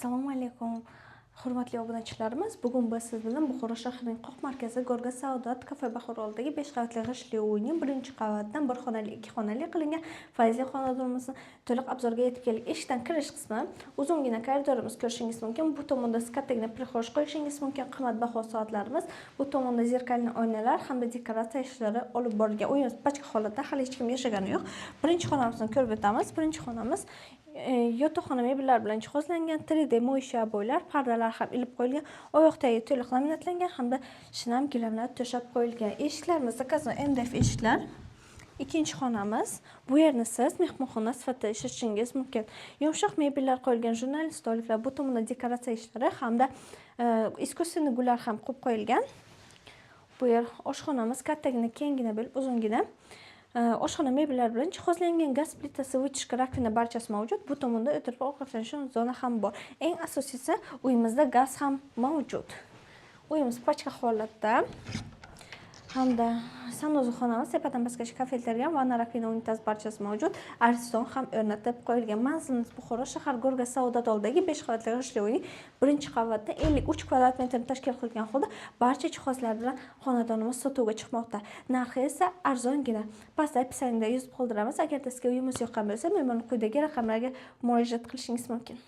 Assalomu alaykum. Hurmatli obunachilarimiz, bugun biz siz bilan Buxoro shahrining Qoq markazi Go'rga Saodat kafe Bahoroldagi 5 qavatli g'ishtli uyning 1-qavatdan 1 xonali 2 xonali qilingan fayzli xonadonimizni to'liq obzorga yetib keldik. Eshikdan kirish qismi uzungina koridorimiz ko'rishingiz mumkin. Bu tomonda kattagina prixoj qo'yishingiz mumkin. Qimmatbaho soatlarimiz, bu tomonda zerkalli oynalar hamda dekoratsiya ishlari olib borilgan. Uyimiz pachka holatda, hali hech kim yashagani yo'q. Birinchi xonamizni ko'rib o'tamiz. Birinchi xonamiz yotoqxona mebellar bilan jihozlangan, 3D mo'ysha bo'ylar, pardalar ham ilib qo'yilgan, oyoqdagi to'liq laminatlangan hamda shinam gilamlar to'shab qo'yilgan. Eshiklarimiz zakazno MDF eshiklar. Ikkinchi xonamiz. Bu yerni siz mehmonxona sifatida ishlatishingiz mumkin. Yumshoq mebellar qo'yilgan, jurnalist stoliklar, bu tomonda dekoratsiya ishlari hamda искусственный gullar ham qo'yib qo'yilgan. Bu yer oshxonamiz, kattagina, kengina bo'lib, uzungina. Oshxona mebellar bilan jihozlangan, gaz plitasi, vытяжка, rakvina barchasi mavjud. Bu tomonda o'tirib ovqatlanish zona ham bor. Eng asosiysi, uyimizda gaz ham mavjud. Uyimiz pachka holatda. Hamda sanuzi xonamiz, tepadan pastgacha kafeltergan, vanna, rakvina, unitaz barchasi mavjud. Arzon ham o'rnatib qo'yilgan. Manzilimiz Buxoro shahar Go'rga Saodat oldidagi 5 qavatli g'ishtli uyning 1-qavatda 53 kvadrat metrni tashkil qilgan holda barcha jihozlar bilan xonadonimiz sotuvga chiqmoqda. Narxi esa arzongina. Pastda opsiyaniyada yozib qoldiramiz. Agar sizga uyimiz yoqqan bo'lsa, mana quyidagi raqamlarga murojaat qilishingiz mumkin.